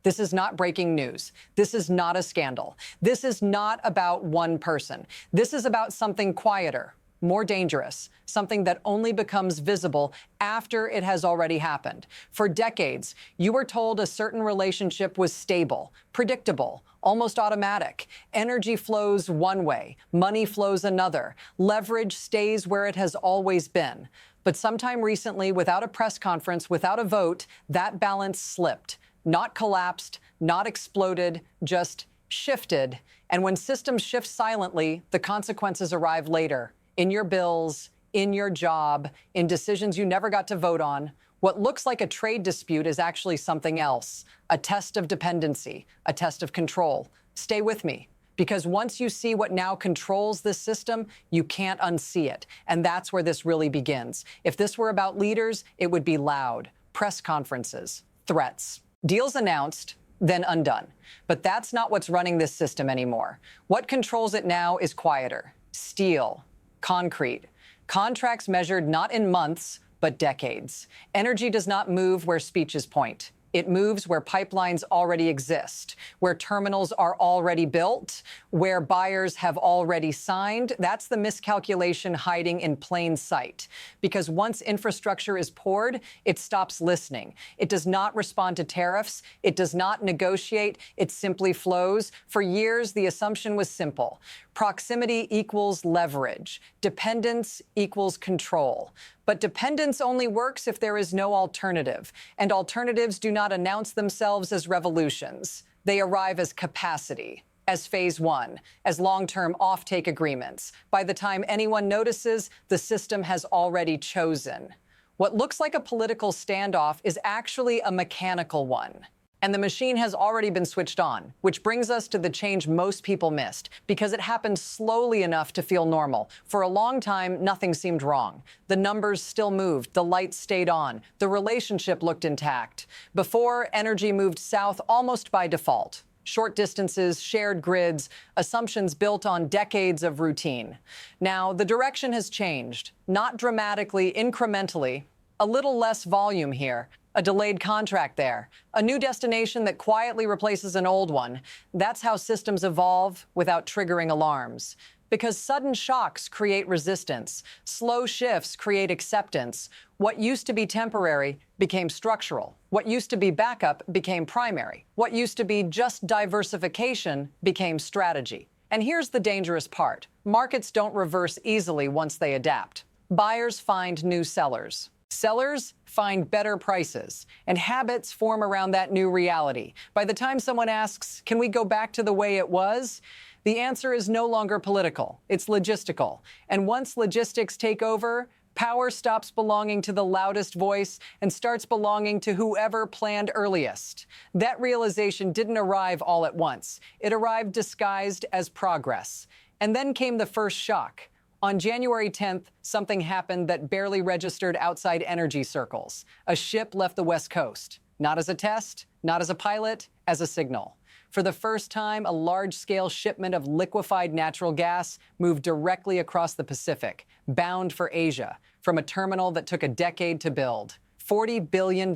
This is not breaking news. This is not a scandal. This is not about one person. This is about something quieter, more dangerous, something that only becomes visible after it has already happened. For decades, you were told a certain relationship was stable, predictable, almost automatic. Energy flows one way, money flows another. Leverage stays where it has always been. But sometime recently, without a press conference, without a vote, that balance slipped. Not collapsed, not exploded, just shifted. And when systems shift silently, the consequences arrive later. In your bills, in your job, in decisions you never got to vote on. What looks like a trade dispute is actually something else. A test of dependency, a test of control. Stay with me. Because once you see what now controls this system, you can't unsee it. And that's where this really begins. If this were about leaders, it would be loud. Press conferences, threats. Deals announced, then undone. But that's not what's running this system anymore. What controls it now is quieter. Steel, concrete. Contracts measured not in months, but decades. Energy does not move where speeches point. It moves where pipelines already exist, where terminals are already built, where buyers have already signed. That's the miscalculation hiding in plain sight. Because once infrastructure is poured, it stops listening. It does not respond to tariffs. It does not negotiate. It simply flows. For years, the assumption was simple. Proximity equals leverage. Dependence equals control. But dependence only works if there is no alternative. And alternatives do not announce themselves as revolutions. They arrive as capacity, as phase one, as long-term offtake agreements. By the time anyone notices, the system has already chosen. What looks like a political standoff is actually a mechanical one. And the machine has already been switched on, which brings us to the change most people missed, because it happened slowly enough to feel normal. For a long time, nothing seemed wrong. The numbers still moved, the lights stayed on, the relationship looked intact. Before, energy moved south almost by default. Short distances, shared grids, assumptions built on decades of routine. Now, the direction has changed, not dramatically, incrementally. A little less volume here. A delayed contract there, a new destination that quietly replaces an old one. That's how systems evolve without triggering alarms. Because sudden shocks create resistance. Slow shifts create acceptance. What used to be temporary became structural. What used to be backup became primary. What used to be just diversification became strategy. And here's the dangerous part. Markets don't reverse easily once they adapt. Buyers find new sellers. Sellers find better prices, and habits form around that new reality. By the time someone asks, can we go back to the way it was? The answer is no longer political, it's logistical. And once logistics take over, power stops belonging to the loudest voice and starts belonging to whoever planned earliest. That realization didn't arrive all at once. It arrived disguised as progress. And then came the first shock. On January 10th, something happened that barely registered outside energy circles. A ship left the West Coast. Not as a test, not as a pilot, as a signal. For the first time, a large-scale shipment of liquefied natural gas moved directly across the Pacific, bound for Asia, from a terminal that took a decade to build. $40 billion.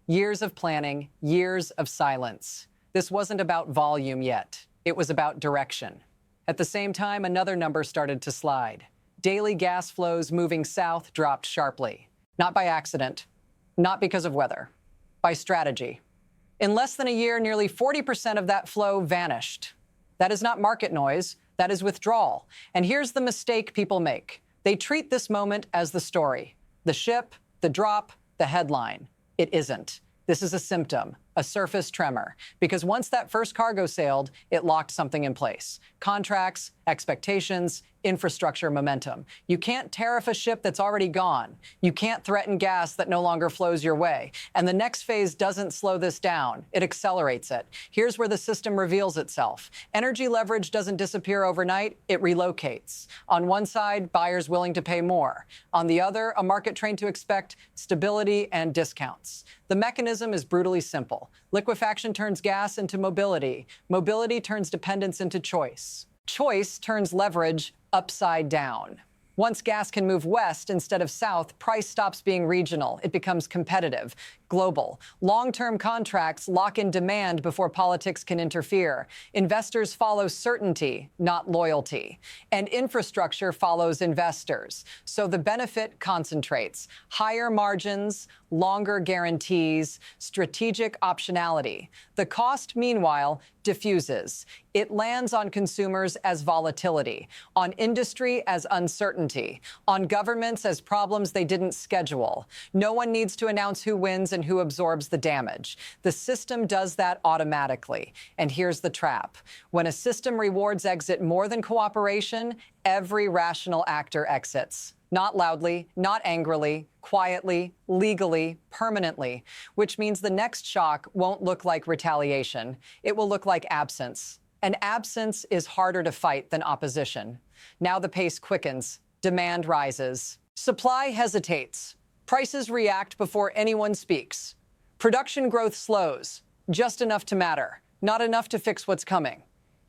Years of planning, years of silence. This wasn't about volume yet. It was about direction. At the same time, another number started to slide. Daily gas flows moving south dropped sharply. Not by accident, not because of weather, by strategy. In less than a year, nearly 40% of that flow vanished. That is not market noise, that is withdrawal. And here's the mistake people make. They treat this moment as the story. The ship, the drop, the headline. It isn't. This is a symptom, a surface tremor, because once that first cargo sailed, it locked something in place. Contracts, expectations, infrastructure momentum. You can't tariff a ship that's already gone. You can't threaten gas that no longer flows your way. And the next phase doesn't slow this down. It accelerates it. Here's where the system reveals itself. Energy leverage doesn't disappear overnight. It relocates. On one side, buyers willing to pay more. On the other, a market trained to expect stability and discounts. The mechanism is brutally simple. Liquefaction turns gas into mobility. Mobility turns dependence into choice. Choice turns leverage upside down. Once gas can move west instead of south, price stops being regional. It becomes competitive, global. Long-term contracts lock in demand before politics can interfere. Investors follow certainty, not loyalty. And infrastructure follows investors. So the benefit concentrates. Higher margins, longer guarantees, strategic optionality. The cost, meanwhile, diffuses. It lands on consumers as volatility, on industry as uncertainty, on governments as problems they didn't schedule. No one needs to announce who wins and who absorbs the damage. The system does that automatically. And here's the trap. When a system rewards exit more than cooperation, every rational actor exits. Not loudly, not angrily, quietly, legally, permanently, which means the next shock won't look like retaliation. It will look like absence. And absence is harder to fight than opposition. Now the pace quickens. Demand rises. Supply hesitates. Prices react before anyone speaks. Production growth slows, just enough to matter, not enough to fix what's coming.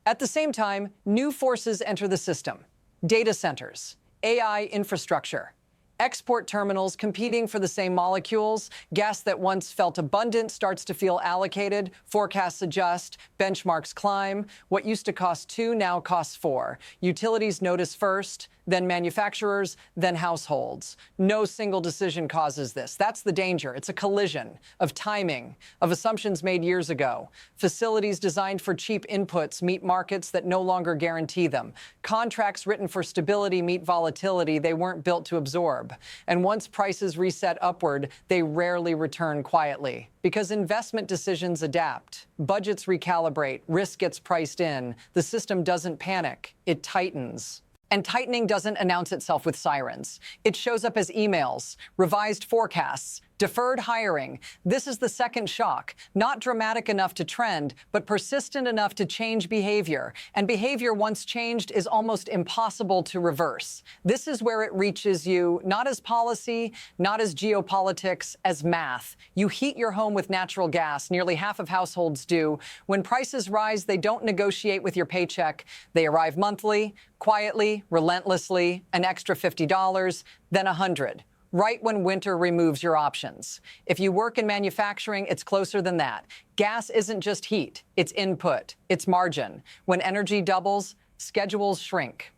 At the same time, new forces enter the system. Data centers, AI infrastructure, export terminals competing for the same molecules. Gas that once felt abundant starts to feel allocated. Forecasts adjust, benchmarks climb. What used to cost 2 now costs 4. Utilities notice first, then manufacturers, then households. No single decision causes this. That's the danger. It's a collision of timing, of assumptions made years ago. Facilities designed for cheap inputs meet markets that no longer guarantee them. Contracts written for stability meet volatility they weren't built to absorb. And once prices reset upward, they rarely return quietly. Because investment decisions adapt, budgets recalibrate, risk gets priced in. The system doesn't panic, it tightens. And tightening doesn't announce itself with sirens. It shows up as emails, revised forecasts, deferred hiring. This is the second shock, not dramatic enough to trend, but persistent enough to change behavior. And behavior once changed is almost impossible to reverse. This is where it reaches you, not as policy, not as geopolitics, as math. You heat your home with natural gas, nearly half of households do. When prices rise, they don't negotiate with your paycheck. They arrive monthly, quietly, relentlessly, an extra $50, then $100. Right when winter removes your options. If you work in manufacturing, it's closer than that. Gas isn't just heat, it's input, it's margin. When energy doubles, schedules shrink.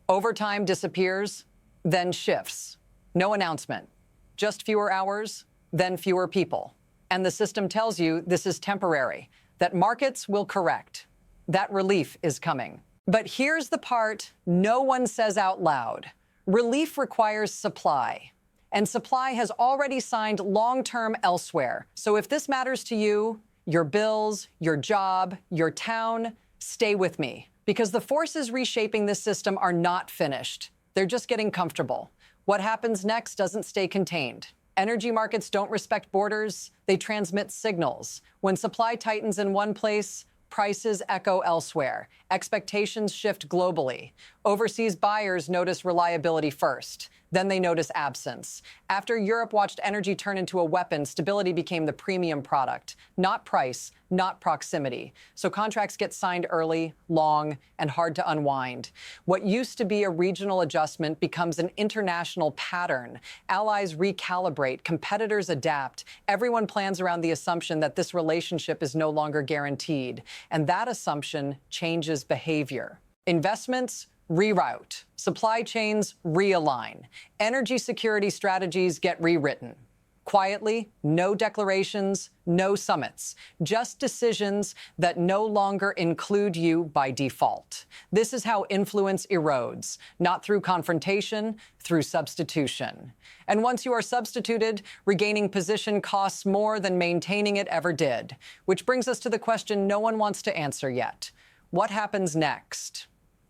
Overtime disappears, then shifts. No announcement. Just fewer hours, then fewer people. And the system tells you this is temporary, that markets will correct, that relief is coming. But here's the part no one says out loud. Relief requires supply. And supply has already signed long-term elsewhere. So if this matters to you, your bills, your job, your town, stay with me. Because the forces reshaping this system are not finished. They're just getting comfortable. What happens next doesn't stay contained. Energy markets don't respect borders. They transmit signals. When supply tightens in one place, prices echo elsewhere. Expectations shift globally. Overseas buyers notice reliability first. Then they notice absence. After Europe watched energy turn into a weapon, stability became the premium product. Not price, not proximity. So contracts get signed early, long, and hard to unwind. What used to be a regional adjustment becomes an international pattern. Allies recalibrate, competitors adapt. Everyone plans around the assumption that this relationship is no longer guaranteed. And that assumption changes behavior. Investments reroute. Supply chains realign. Energy security strategies get rewritten. Quietly, no declarations, no summits, just decisions that no longer include you by default. This is how influence erodes, not through confrontation, through substitution. And once you are substituted, regaining position costs more than maintaining it ever did. Which brings us to the question no one wants to answer yet. What happens next?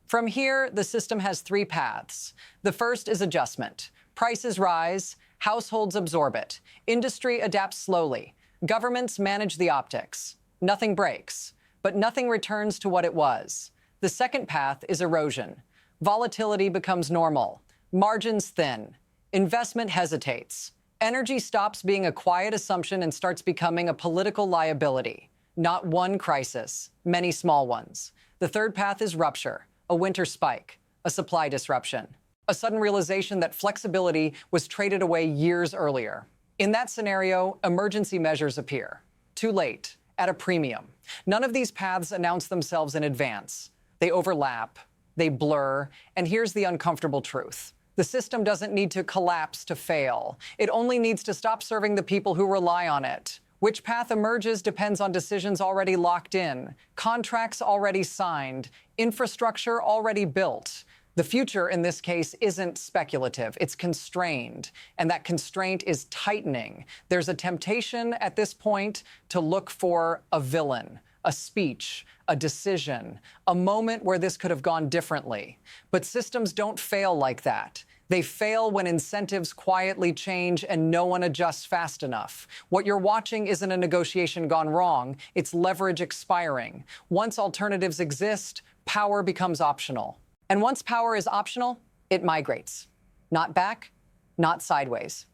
From here, the system has 3 paths. The first is adjustment. Prices rise, households absorb it. Industry adapts slowly. Governments manage the optics. Nothing breaks, but nothing returns to what it was. The second path is erosion. Volatility becomes normal. Margins thin. Investment hesitates. Energy stops being a quiet assumption and starts becoming a political liability. Not one crisis, many small ones. The third path is rupture. A winter spike, a supply disruption. a sudden realization that flexibility was traded away years earlier. In that scenario, emergency measures appear. Too late, at a premium. None of these paths announce themselves in advance. They overlap, they blur, and here's the uncomfortable truth. The system doesn't need to collapse to fail. It only needs to stop serving the people who rely on it. Which path emerges depends on decisions already locked in, contracts already signed, infrastructure already built. The future, in this case, isn't speculative, it's constrained, and that constraint is tightening. There's a temptation at this point to look for a villain, a speech, a decision, a moment where this could have gone differently. But systems don't fail like that. They fail when incentives quietly change and no one adjusts fast enough. What you're watching isn't a negotiation gone wrong, it's leverage expiring. Once alternatives exist, power becomes optional. And once power is optional, it migrates. Not back, not sideways.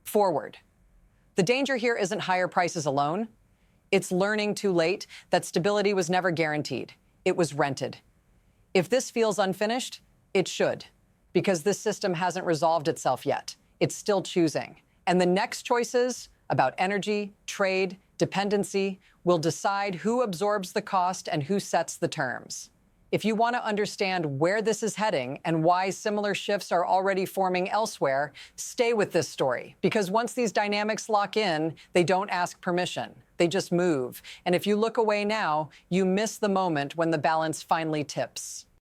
Forward. The danger here isn't higher prices alone. It's learning too late that stability was never guaranteed. It was rented. If this feels unfinished, it should, because this system hasn't resolved itself yet. It's still choosing. And the next choices about energy, trade, dependency will decide who absorbs the cost and who sets the terms. If you want to understand where this is heading and why similar shifts are already forming elsewhere, stay with this story, because once these dynamics lock in, they don't ask permission. They just move. And if you look away now, you miss the moment when the balance finally tips.